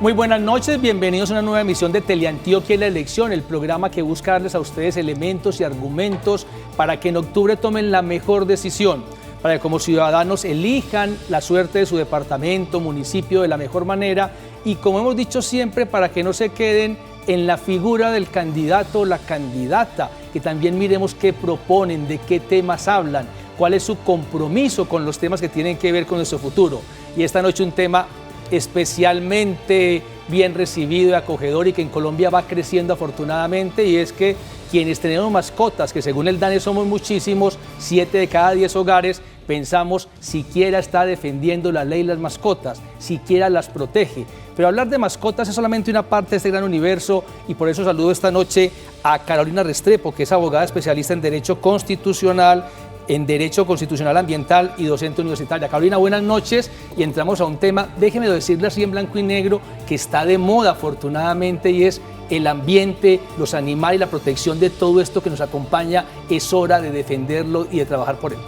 Muy buenas noches, bienvenidos a una nueva emisión de Teleantioquia y la Elección, el programa que busca darles a ustedes elementos y argumentos para que en octubre tomen la mejor decisión, para que como ciudadanos elijan la suerte de su departamento, municipio de la mejor manera y, como hemos dicho siempre, para que no se queden en la figura del candidato o la candidata, que también miremos qué proponen, de qué temas hablan, cuál es su compromiso con los temas que tienen que ver con nuestro futuro. Y esta noche un tema especialmente bien recibido y acogedor y que en Colombia va creciendo afortunadamente, y es que quienes tenemos mascotas, que según el DANE somos muchísimos, 7 de cada 10 hogares, pensamos siquiera está defendiendo la ley las mascotas, siquiera las protege. Pero hablar de mascotas es solamente una parte de este gran universo, y por eso saludo esta noche a Carolina Restrepo, que es abogada especialista en Derecho Constitucional, en Derecho Constitucional Ambiental y docente universitaria. Carolina, buenas noches, y entramos a un tema, déjeme decirle así en blanco y negro, que está de moda afortunadamente, y es el ambiente, los animales y la protección de todo esto que nos acompaña. Es hora de defenderlo y de trabajar por él.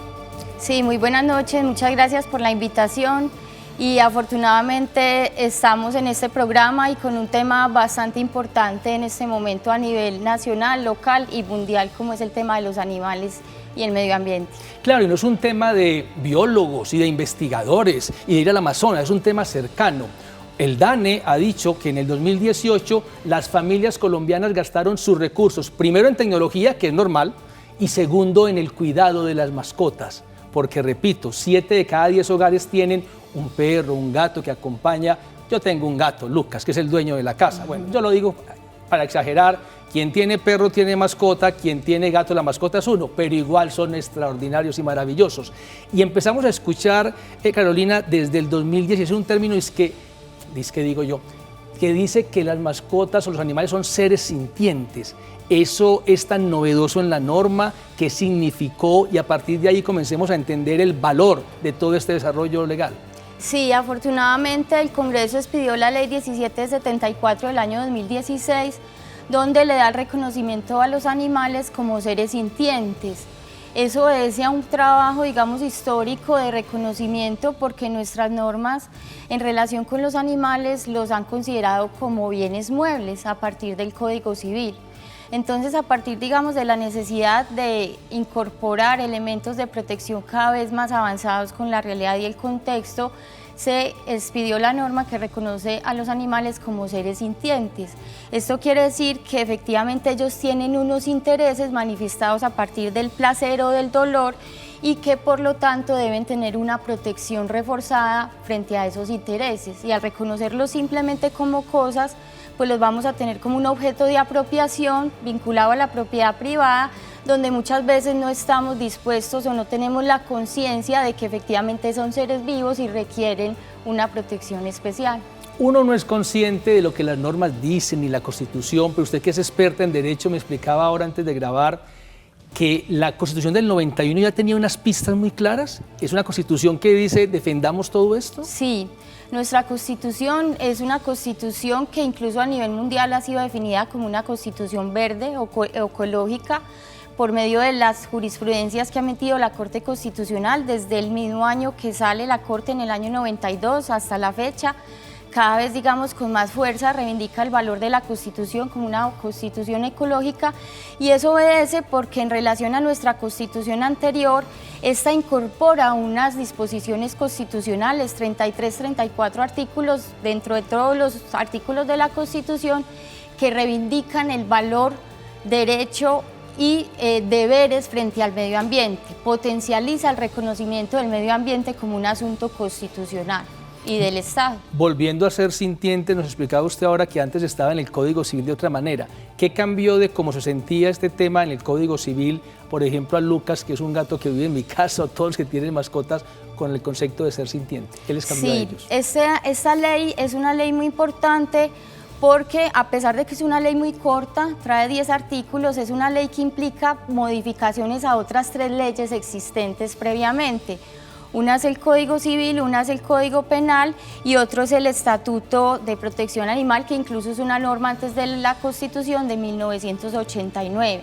Sí, muy buenas noches, muchas gracias por la invitación, y afortunadamente estamos en este programa y con un tema bastante importante en este momento a nivel nacional, local y mundial, como es el tema de los animales y el medio ambiente. Claro, y no es un tema de biólogos y de investigadores y de ir al Amazonas, es un tema cercano. El DANE ha dicho que en el 2018 las familias colombianas gastaron sus recursos, primero en tecnología, que es normal, y segundo en el cuidado de las mascotas. Porque, repito, 7 de cada 10 hogares tienen un perro, un gato que acompaña. Yo tengo un gato, Lucas, que es el dueño de la casa. Bueno, yo lo digo para exagerar. Quien tiene perro tiene mascota, quien tiene gato la mascota es uno, pero igual son extraordinarios y maravillosos. Y empezamos a escuchar, Carolina, desde el 2010, es un término que dice que las mascotas o los animales son seres sintientes. Eso es tan novedoso en la norma, qué significó, y a partir de ahí comencemos a entender el valor de todo este desarrollo legal. Sí, afortunadamente el Congreso expidió la Ley 1774 del año 2016, donde le da el reconocimiento a los animales como seres sintientes. Eso obedece a un trabajo, digamos, histórico de reconocimiento, porque nuestras normas en relación con los animales los han considerado como bienes muebles a partir del Código Civil. Entonces, a partir, digamos, de la necesidad de incorporar elementos de protección cada vez más avanzados con la realidad y el contexto, se expidió la norma que reconoce a los animales como seres sintientes. Esto quiere decir que efectivamente ellos tienen unos intereses manifestados a partir del placer o del dolor, y que por lo tanto deben tener una protección reforzada frente a esos intereses, y al reconocerlos simplemente como cosas, pues los vamos a tener como un objeto de apropiación vinculado a la propiedad privada, donde muchas veces no estamos dispuestos o no tenemos la conciencia de que efectivamente son seres vivos y requieren una protección especial. Uno no es consciente de lo que las normas dicen ni la Constitución, pero usted, que es experta en derecho, me explicaba ahora antes de grabar que la Constitución del 91 ya tenía unas pistas muy claras. ¿Es una Constitución que dice defendamos todo esto? Sí, nuestra Constitución es una Constitución que incluso a nivel mundial ha sido definida como una Constitución verde o ecológica, por medio de las jurisprudencias que ha emitido la Corte Constitucional desde el mismo año que sale la Corte, en el año 92 hasta la fecha. Cada vez, digamos, con más fuerza reivindica el valor de la Constitución como una Constitución ecológica, y eso obedece porque en relación a nuestra Constitución anterior, esta incorpora unas disposiciones constitucionales, 33, 34 artículos dentro de todos los artículos de la Constitución, que reivindican el valor, derecho y deberes frente al medio ambiente, potencializa el reconocimiento del medio ambiente como un asunto constitucional y del Estado. Volviendo a ser sintiente, nos explicaba usted ahora que antes estaba en el Código Civil de otra manera. ¿Qué cambió de cómo se sentía este tema en el Código Civil, por ejemplo, a Lucas, que es un gato que vive en mi casa, o todos los que tienen mascotas, con el concepto de ser sintiente? ¿Qué les cambió a ellos? Esta ley es una ley muy importante, porque a pesar de que es una ley muy corta, trae 10 artículos, es una ley que implica modificaciones a otras 3 leyes existentes previamente. Una es el Código Civil, una es el Código Penal y otro es el Estatuto de Protección Animal, que incluso es una norma antes de la Constitución de 1989.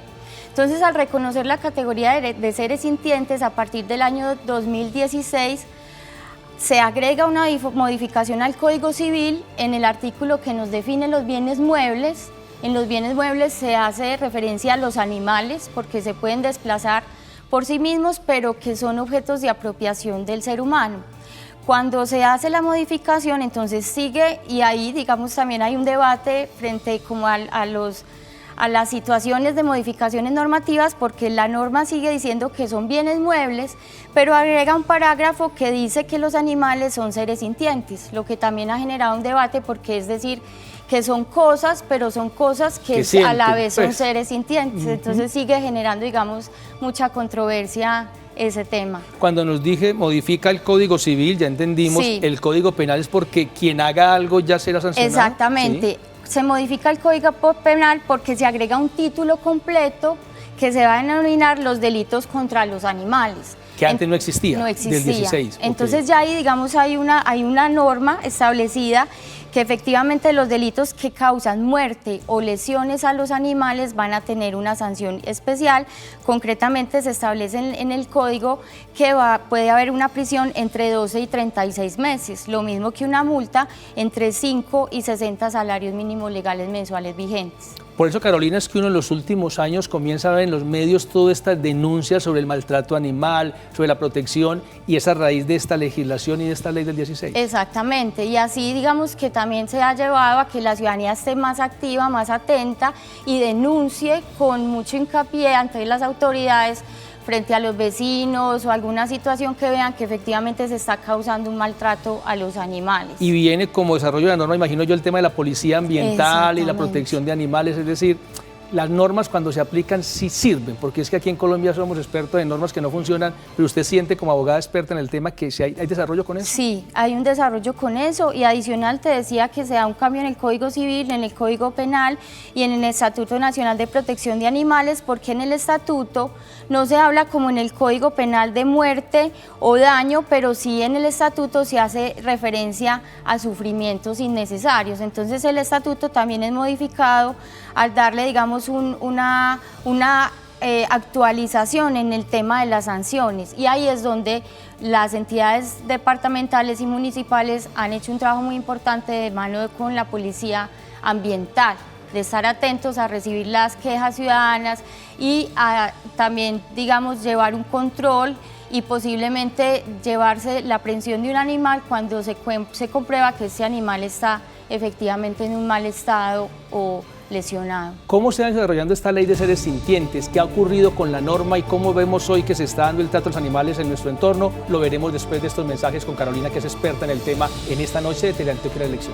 Entonces, al reconocer la categoría de seres sintientes a partir del año 2016, se agrega una modificación al Código Civil en el artículo que nos define los bienes muebles. En los bienes muebles se hace referencia a los animales porque se pueden desplazar por sí mismos, pero que son objetos de apropiación del ser humano. Cuando se hace la modificación, entonces sigue, y ahí digamos también hay un debate frente como a las situaciones de modificaciones normativas, porque la norma sigue diciendo que son bienes muebles, pero agrega un parágrafo que dice que los animales son seres sintientes, lo que también ha generado un debate, porque es decir, que son cosas, pero son cosas que a la vez son seres sintientes. Entonces sigue generando, digamos, mucha controversia ese tema. Cuando nos dije modifica el Código Civil, ya entendimos, sí. El Código Penal es porque quien haga algo ya será sancionado. Exactamente. ¿Sí? Se modifica el Código Penal porque se agrega un título completo que se va a denominar los delitos contra los animales. Que antes no existía, no existía. Del 16. Entonces ya ahí, digamos, hay una norma establecida que efectivamente los delitos que causan muerte o lesiones a los animales van a tener una sanción especial. Concretamente se establece en el código que puede haber una prisión entre 12 y 36 meses, lo mismo que una multa entre 5 y 60 salarios mínimos legales mensuales vigentes. Por eso, Carolina, es que uno en los últimos años comienza a ver en los medios todas estas denuncias sobre el maltrato animal, sobre la protección, y esa raíz de esta legislación y de esta ley del 16. Exactamente, y así digamos que también se ha llevado a que la ciudadanía esté más activa, más atenta y denuncie con mucho hincapié ante las autoridades frente a los vecinos o alguna situación que vean que efectivamente se está causando un maltrato a los animales. Y viene como desarrollo de la norma, imagino yo, el tema de la policía ambiental y la protección de animales, es decir, las normas cuando se aplican sí sirven, porque es que aquí en Colombia somos expertos en normas que no funcionan, pero usted siente como abogada experta en el tema que si hay desarrollo con eso. Sí, hay un desarrollo con eso, y adicional te decía que se da un cambio en el Código Civil, en el Código Penal y en el Estatuto Nacional de Protección de Animales, porque en el estatuto no se habla como en el Código Penal de muerte o daño, pero sí en el estatuto se hace referencia a sufrimientos innecesarios. Entonces el estatuto también es modificado al darle, digamos, una actualización en el tema de las sanciones, y ahí es donde las entidades departamentales y municipales han hecho un trabajo muy importante de mano con la policía ambiental, de estar atentos a recibir las quejas ciudadanas y a también, digamos, llevar un control y posiblemente llevarse la aprehensión de un animal cuando se comprueba que ese animal está efectivamente en un mal estado o lesionado. ¿Cómo se va desarrollando esta ley de seres sintientes? ¿Qué ha ocurrido con la norma y cómo vemos hoy que se está dando el trato a los animales en nuestro entorno? Lo veremos después de estos mensajes con Carolina, que es experta en el tema, en esta noche de Teleantioquia La Elección.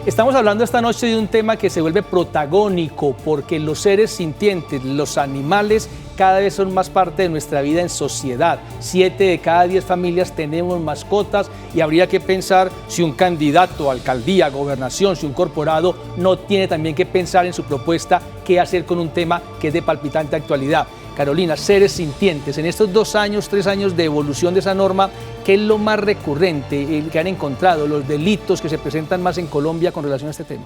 Estamos hablando esta noche de un tema que se vuelve protagónico porque los seres sintientes, los animales, cada vez son más parte de nuestra vida en sociedad. 7 de cada 10 familias tenemos mascotas, y habría que pensar si un candidato a alcaldía, gobernación, si un corporado no tiene también que pensar en su propuesta qué hacer con un tema que es de palpitante actualidad. Carolina, seres sintientes, en estos 2 años, 3 años de evolución de esa norma, ¿qué es lo más recurrente que han encontrado, los delitos que se presentan más en Colombia con relación a este tema?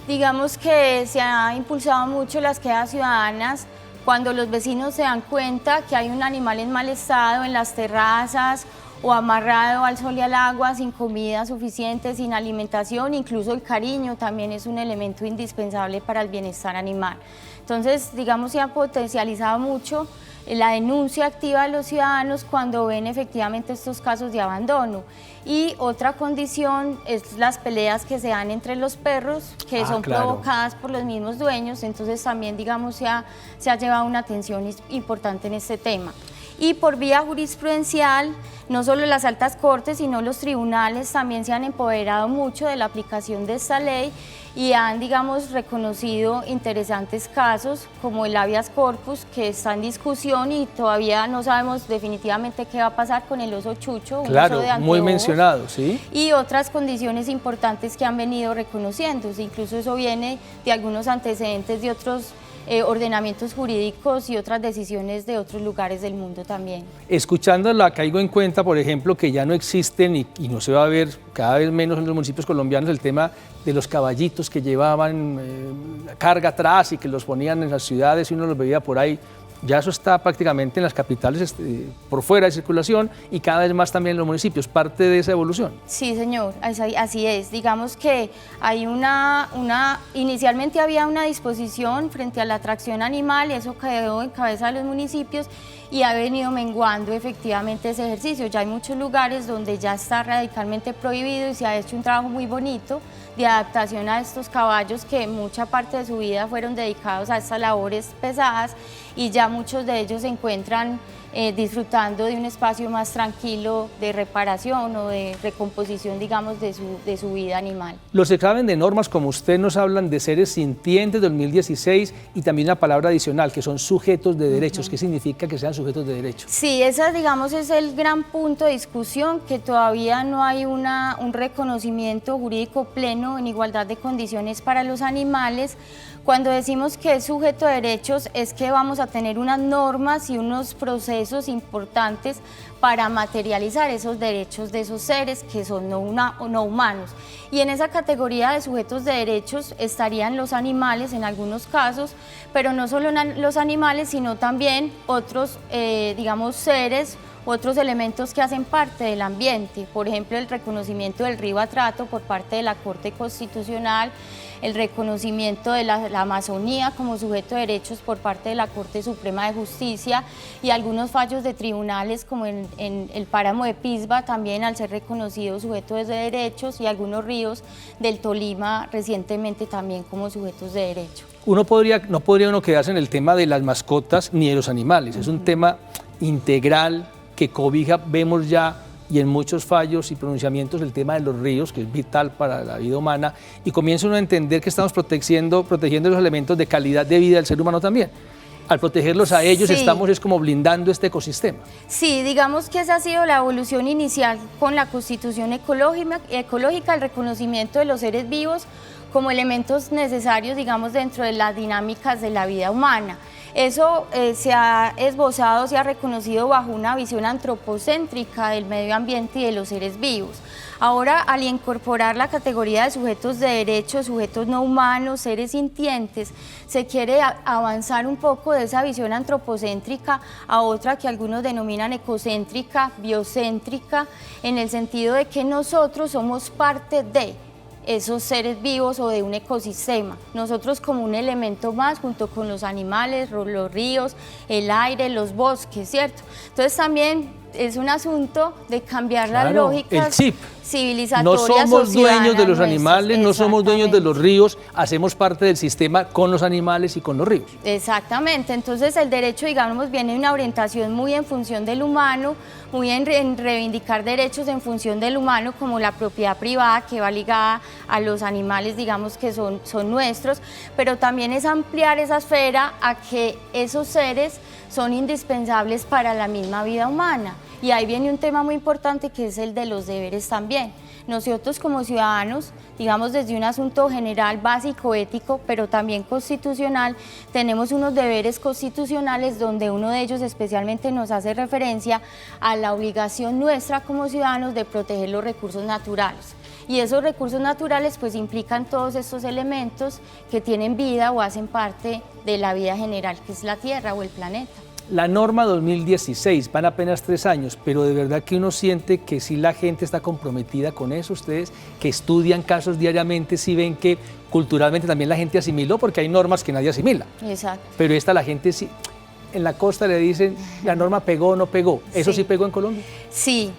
Digamos que se ha impulsado mucho las quejas ciudadanas cuando los vecinos se dan cuenta que hay un animal en mal estado en las terrazas o amarrado al sol y al agua, sin comida suficiente, sin alimentación. Incluso el cariño también es un elemento indispensable para el bienestar animal. Entonces, digamos, se ha potencializado mucho la denuncia activa de los ciudadanos cuando ven efectivamente estos casos de abandono. Y otra condición es las peleas que se dan entre los perros, que son provocadas por los mismos dueños. Entonces también, digamos, se ha llevado una atención importante en este tema. Y por vía jurisprudencial, no solo las altas cortes, sino los tribunales también se han empoderado mucho de la aplicación de esta ley y han, digamos, reconocido interesantes casos como el habeas corpus, que está en discusión y todavía no sabemos definitivamente qué va a pasar con el oso chucho, un oso de anteojos, muy mencionado, ¿sí? Y otras condiciones importantes que han venido reconociéndose. Incluso eso viene de algunos antecedentes de otros ordenamientos jurídicos y otras decisiones de otros lugares del mundo también. Escuchándola, caigo en cuenta, por ejemplo, que ya no existen y no se va a ver cada vez menos en los municipios colombianos el tema de los caballitos que llevaban carga atrás y que los ponían en las ciudades y uno los veía por ahí. Ya eso está prácticamente en las capitales por fuera de circulación y cada vez más también en los municipios, parte de esa evolución. Sí, señor, así es. Digamos que hay inicialmente había una disposición frente a la atracción animal, eso quedó en cabeza de los municipios y ha venido menguando efectivamente ese ejercicio. Ya hay muchos lugares donde ya está radicalmente prohibido y se ha hecho un trabajo muy bonito de adaptación a estos caballos que mucha parte de su vida fueron dedicados a estas labores pesadas y ya muchos de ellos se encuentran disfrutando de un espacio más tranquilo de reparación o de recomposición, digamos, de su vida animal. Los exámenes de normas, como usted nos hablan de seres sintientes 2016 y también una palabra adicional, que son sujetos de derechos. ¿Qué significa que sean sujetos de derechos? Sí, ese, digamos, es el gran punto de discusión, que todavía no hay un reconocimiento jurídico pleno en igualdad de condiciones para los animales. Cuando decimos que es sujeto de derechos es que vamos a tener unas normas y unos procesos importantes para materializar esos derechos de esos seres que son no humanos. Y en esa categoría de sujetos de derechos estarían los animales en algunos casos, pero no solo los animales, sino también otros, digamos, seres, otros elementos que hacen parte del ambiente. Por ejemplo, el reconocimiento del río Atrato por parte de la Corte Constitucional, el reconocimiento de la Amazonía como sujeto de derechos por parte de la Corte Suprema de Justicia y algunos fallos de tribunales como en el páramo de Pisba también al ser reconocido sujeto de derechos y algunos ríos del Tolima recientemente también como sujetos de derecho. No podría uno quedarse en el tema de las mascotas ni de los animales, es un tema integral que cobija, vemos ya y en muchos fallos y pronunciamientos el tema de los ríos, que es vital para la vida humana, y comienza uno a entender que estamos protegiendo los elementos de calidad de vida del ser humano también. Al protegerlos a ellos estamos es como blindando este ecosistema. Sí, digamos que esa ha sido la evolución inicial con la Constitución ecológica, el reconocimiento de los seres vivos como elementos necesarios, digamos, dentro de las dinámicas de la vida humana. Eso se ha esbozado, se ha reconocido bajo una visión antropocéntrica del medio ambiente y de los seres vivos. Ahora, al incorporar la categoría de sujetos de derechos, sujetos no humanos, seres sintientes, se quiere avanzar un poco de esa visión antropocéntrica a otra que algunos denominan ecocéntrica, biocéntrica, en el sentido de que nosotros somos parte de esos seres vivos o de un ecosistema. Nosotros como un elemento más junto con los animales, los ríos, el aire, los bosques, ¿cierto? Entonces también es un asunto de cambiar las lógicas el chip. Civilizatorias. No somos dueños de los animales, no somos dueños de los ríos, hacemos parte del sistema con los animales y con los ríos. Exactamente, entonces el derecho, digamos, viene de una orientación muy en función del humano, muy en reivindicar derechos en función del humano, como la propiedad privada que va ligada a los animales, digamos, que son nuestros, pero también es ampliar esa esfera a que esos seres son indispensables para la misma vida humana. Y ahí viene un tema muy importante que es el de los deberes también. Nosotros como ciudadanos, digamos desde un asunto general, básico, ético, pero también constitucional, tenemos unos deberes constitucionales donde uno de ellos especialmente nos hace referencia a la obligación nuestra como ciudadanos de proteger los recursos naturales. Y esos recursos naturales pues implican todos estos elementos que tienen vida o hacen parte de la vida general, que es la Tierra o el planeta. La norma 2016, van apenas 3 años, pero de verdad que uno siente que sí la gente está comprometida con eso. Ustedes que estudian casos diariamente, sí ven que culturalmente también la gente asimiló, porque hay normas que nadie asimila. Exacto. Pero esta la gente sí, en la costa le dicen, la norma pegó o no pegó. ¿Eso sí pegó en Colombia? Sí.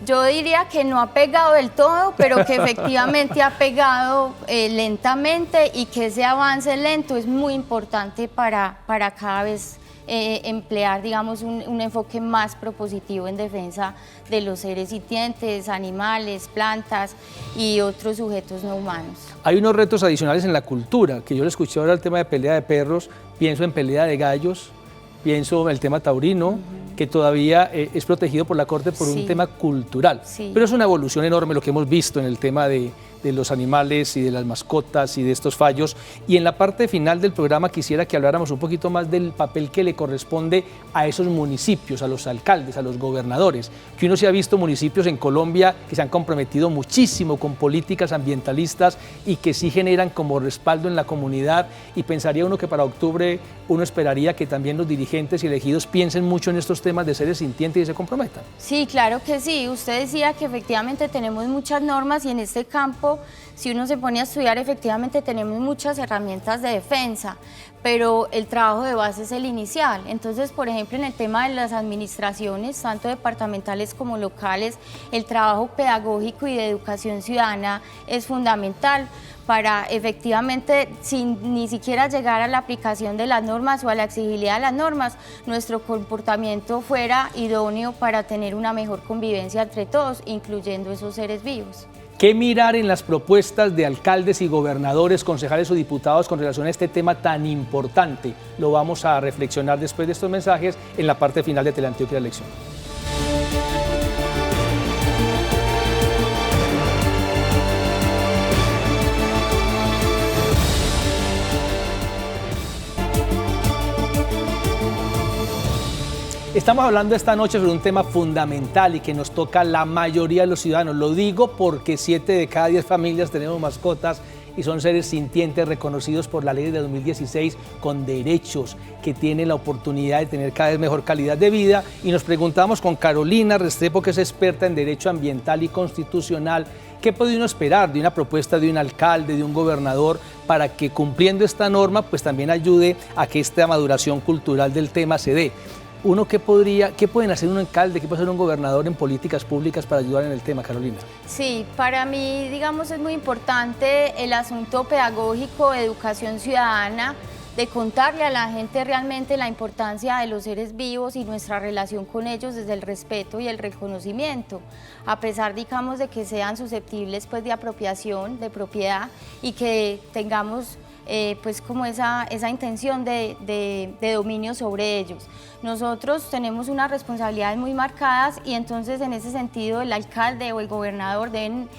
Yo diría que no ha pegado del todo, pero que efectivamente ha pegado lentamente y que ese avance lento es muy importante para cada vez emplear, digamos, un enfoque más propositivo en defensa de los seres sintientes, animales, plantas y otros sujetos no humanos. Hay unos retos adicionales en la cultura, que yo le escuché ahora el tema de pelea de perros, pienso en pelea de gallos, pienso en el tema taurino, que todavía es protegido por la Corte por un tema cultural. Pero es una evolución enorme lo que hemos visto en el tema de los animales y de las mascotas y de estos fallos. Y en la parte final del programa quisiera que habláramos un poquito más del papel que le corresponde a esos municipios, a los alcaldes, a los gobernadores, que uno se ha visto municipios en Colombia que se han comprometido muchísimo con políticas ambientalistas y que sí generan como respaldo en la comunidad, y pensaría uno que para octubre uno esperaría que también los dirigentes y elegidos piensen mucho en estos temas de seres sintientes y se comprometan. Sí, claro que sí. Usted decía que efectivamente tenemos muchas normas y en este campo, si uno se pone a estudiar, efectivamente tenemos muchas herramientas de defensa, pero el trabajo de base es el inicial. Entonces, por ejemplo, en el tema de las administraciones, tanto departamentales como locales, el trabajo pedagógico y de educación ciudadana es fundamental para efectivamente, sin ni siquiera llegar a la aplicación de las normas o a la exigibilidad de las normas, nuestro comportamiento fuera idóneo para tener una mejor convivencia entre todos, incluyendo esos seres vivos. ¿Qué mirar en las propuestas de alcaldes y gobernadores, concejales o diputados con relación a este tema tan importante? Lo vamos a reflexionar después de estos mensajes en la parte final de Teleantioquia La Lección. Estamos hablando esta noche sobre un tema fundamental y que nos toca a la mayoría de los ciudadanos. Lo digo porque 7 de cada 10 familias tenemos mascotas y son seres sintientes reconocidos por la ley de 2016 con derechos, que tienen la oportunidad de tener cada vez mejor calidad de vida. Y nos preguntamos con Carolina Restrepo, que es experta en derecho ambiental y constitucional, ¿qué puede uno esperar de una propuesta de un alcalde, de un gobernador, para que cumpliendo esta norma pues también ayude a que esta maduración cultural del tema se dé? ¿Qué pueden hacer un alcalde, qué puede hacer un gobernador en políticas públicas para ayudar en el tema, Carolina? Sí, para mí, digamos, es muy importante el asunto pedagógico, educación ciudadana, de contarle a la gente realmente la importancia de los seres vivos y nuestra relación con ellos desde el respeto y el reconocimiento, a pesar, digamos, de que sean susceptibles pues de apropiación, de propiedad, y que tengamos pues como esa intención de dominio sobre ellos. Nosotros tenemos unas responsabilidades muy marcadas y entonces en ese sentido el alcalde o el gobernador deben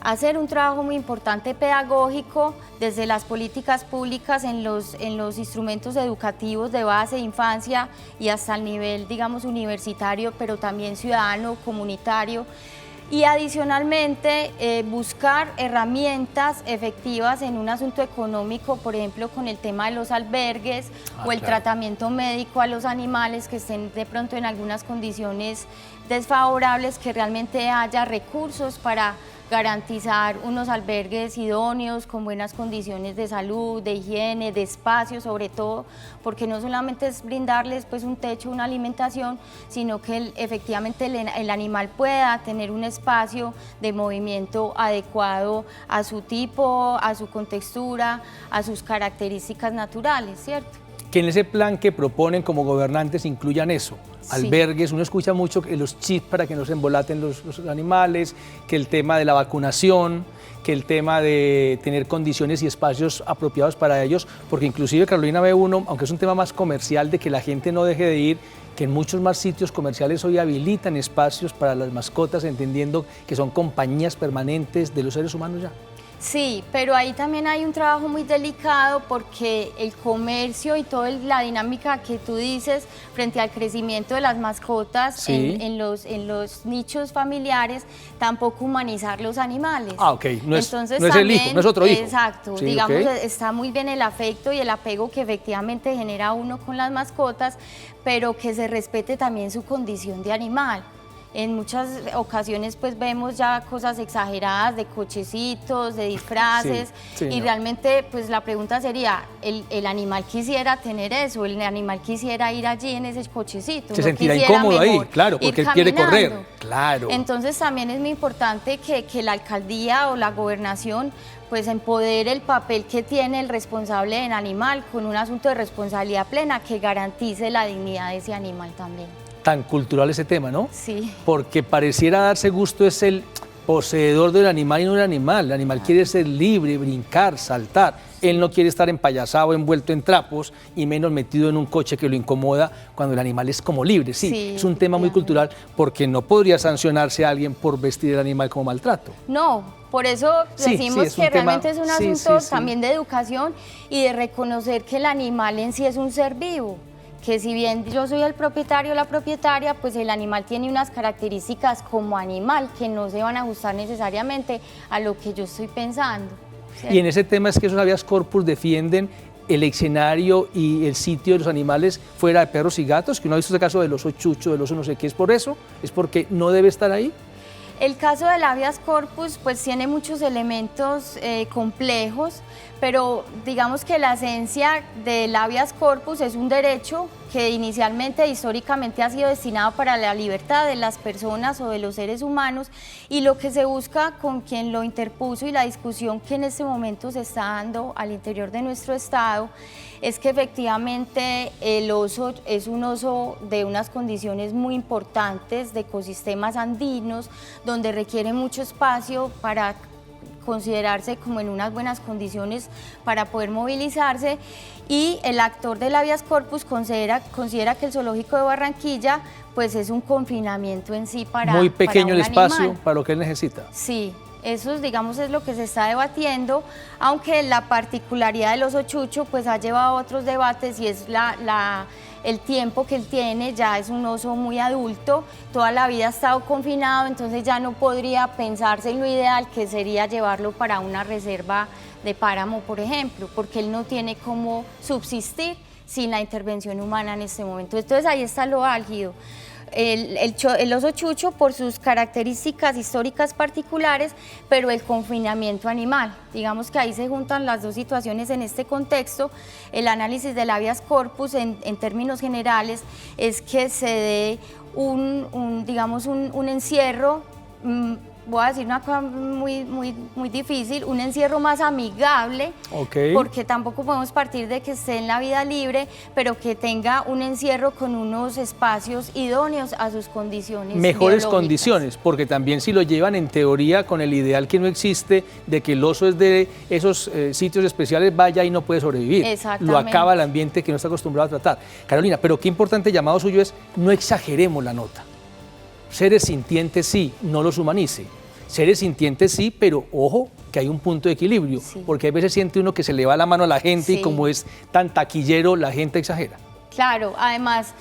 hacer un trabajo muy importante pedagógico desde las políticas públicas en los instrumentos educativos de base, de infancia y hasta el nivel, digamos, universitario, pero también ciudadano, comunitario. Y adicionalmente buscar herramientas efectivas en un asunto económico, por ejemplo con el tema de los albergues o el tratamiento médico a los animales que estén de pronto en algunas condiciones desfavorables, que realmente haya recursos para garantizar unos albergues idóneos, con buenas condiciones de salud, de higiene, de espacio sobre todo, porque no solamente es brindarles pues un techo, una alimentación, sino que efectivamente el animal pueda tener un espacio de movimiento adecuado a su tipo, a su contextura, a sus características naturales, ¿cierto? Que en ese plan que proponen como gobernantes incluyan eso, albergues. Uno escucha mucho que los chips para que no se embolaten los animales, que el tema de la vacunación, que el tema de tener condiciones y espacios apropiados para ellos, porque inclusive, Carolina, ve uno, aunque es un tema más comercial, de que la gente no deje de ir, que en muchos más sitios comerciales hoy habilitan espacios para las mascotas, entendiendo que son compañías permanentes de los seres humanos ya. Sí, pero ahí también hay un trabajo muy delicado porque el comercio y toda la dinámica que tú dices frente al crecimiento de las mascotas en los nichos familiares, tampoco humanizar los animales. Ah, ok, no es el hijo, no es otro hijo. Exacto, sí, digamos, está muy bien el afecto y el apego que efectivamente genera uno con las mascotas, pero que se respete también su condición de animal. En muchas ocasiones pues vemos ya cosas exageradas de cochecitos, de disfraces, y realmente pues la pregunta sería, ¿el animal quisiera tener eso? ¿El animal quisiera ir allí en ese cochecito? Se sentirá incómodo ahí, claro, porque él quiere correr. Claro. Entonces también es muy importante que la alcaldía o la gobernación pues empodere el papel que tiene el responsable del animal con un asunto de responsabilidad plena que garantice la dignidad de ese animal también. Tan cultural ese tema, ¿no? Sí. Porque pareciera darse gusto es poseedor del animal y no del animal. El animal quiere ser libre, brincar, saltar. Él no quiere estar empayasado, envuelto en trapos y menos metido en un coche que lo incomoda cuando el animal es como libre. Sí, es un tema muy cultural porque no podría sancionarse a alguien por vestir el animal como maltrato. No, por eso decimos que realmente es un asunto también de educación y de reconocer que el animal en sí es un ser vivo. Que si bien yo soy el propietario o la propietaria, pues el animal tiene unas características como animal que no se van a ajustar necesariamente a lo que yo estoy pensando. ¿Cierto? Y en ese tema es que esos habeas corpus defienden el escenario y el sitio de los animales fuera de perros y gatos, que uno ha visto el caso del oso chucho, del oso no sé qué, ¿es por eso? ¿Es porque no debe estar ahí? El caso del habeas corpus pues tiene muchos elementos complejos, pero digamos que la esencia del habeas corpus es un derecho que inicialmente, históricamente ha sido destinado para la libertad de las personas o de los seres humanos, y lo que se busca con quien lo interpuso y la discusión que en este momento se está dando al interior de nuestro Estado es que efectivamente el oso es un oso de unas condiciones muy importantes de ecosistemas andinos, donde requiere mucho espacio para considerarse como en unas buenas condiciones para poder movilizarse, y el actor del habeas corpus considera que el zoológico de Barranquilla pues es un confinamiento en sí para muy pequeño el espacio animal. Para lo que él necesita. Sí. Eso, digamos, es lo que se está debatiendo, aunque la particularidad del oso chucho pues ha llevado a otros debates, y es el tiempo que él tiene. Ya es un oso muy adulto, toda la vida ha estado confinado, entonces ya no podría pensarse en lo ideal que sería llevarlo para una reserva de páramo, por ejemplo, porque él no tiene cómo subsistir sin la intervención humana en este momento. Entonces ahí está lo álgido. El oso chucho por sus características históricas particulares, pero el confinamiento animal. Digamos que ahí se juntan las dos situaciones en este contexto. El análisis del habeas corpus en términos generales es que se dé un encierro, voy a decir una cosa muy difícil, un encierro más amigable, porque tampoco podemos partir de que esté en la vida libre, pero que tenga un encierro con unos espacios idóneos a sus condiciones mejores condiciones, porque también si lo llevan en teoría con el ideal que no existe, de que el oso es de esos sitios especiales, vaya y no puede sobrevivir. Lo acaba el ambiente que no está acostumbrado a tratar. Carolina, pero qué importante llamado suyo es, no exageremos la nota. Seres sintientes sí, no los humanice. Seres sintientes sí, pero ojo, que hay un punto de equilibrio, porque a veces siente uno que se le va la mano a la gente y como es tan taquillero, la gente exagera. Claro, además,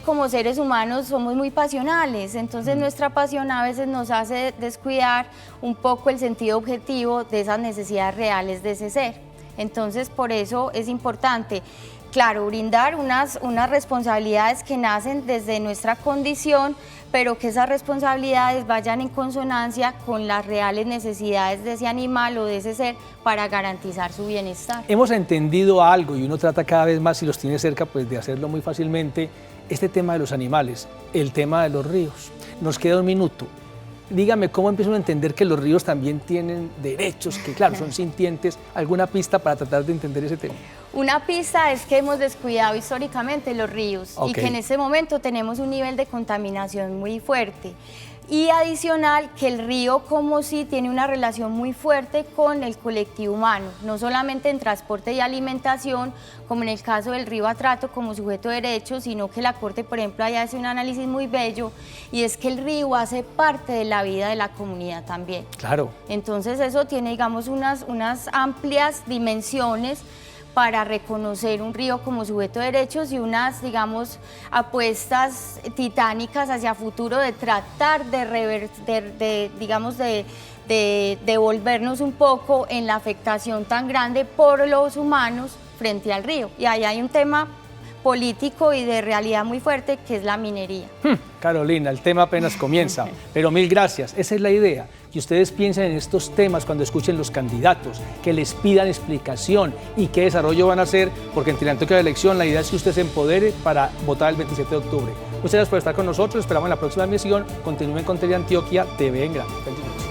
como seres humanos somos muy pasionales, entonces nuestra pasión a veces nos hace descuidar un poco el sentido objetivo de esas necesidades reales de ese ser. Entonces, por eso es importante, claro, brindar unas responsabilidades que nacen desde nuestra condición, pero que esas responsabilidades vayan en consonancia con las reales necesidades de ese animal o de ese ser para garantizar su bienestar. Hemos entendido algo, y uno trata cada vez más, si los tiene cerca, pues de hacerlo muy fácilmente, este tema de los animales, el tema de los ríos. Nos queda un minuto. Dígame, ¿cómo empiezo a entender que los ríos también tienen derechos, que claro, son sintientes? ¿Alguna pista para tratar de entender ese tema? Una pista es que hemos descuidado históricamente los ríos y que en este momento tenemos un nivel de contaminación muy fuerte. Y adicional, que el río como sí tiene una relación muy fuerte con el colectivo humano, no solamente en transporte y alimentación, como en el caso del río Atrato como sujeto de derecho, sino que la Corte, por ejemplo, ahí hace un análisis muy bello, y es que el río hace parte de la vida de la comunidad también. Claro. Entonces eso tiene, digamos, unas amplias dimensiones para reconocer un río como sujeto de derechos, y unas, digamos, apuestas titánicas hacia futuro de tratar de devolvernos un poco en la afectación tan grande por los humanos frente al río. Y ahí hay un tema político y de realidad muy fuerte, que es la minería. Carolina, el tema apenas comienza, pero mil gracias. Esa es la idea, que ustedes piensen en estos temas cuando escuchen los candidatos, que les pidan explicación y qué desarrollo van a hacer, porque en Teleantioquia de elección la idea es que usted se empodere para votar el 27 de octubre. Muchas gracias por estar con nosotros, esperamos en la próxima emisión. Continúen con Teleantioquia TV en grande. Bendiciones.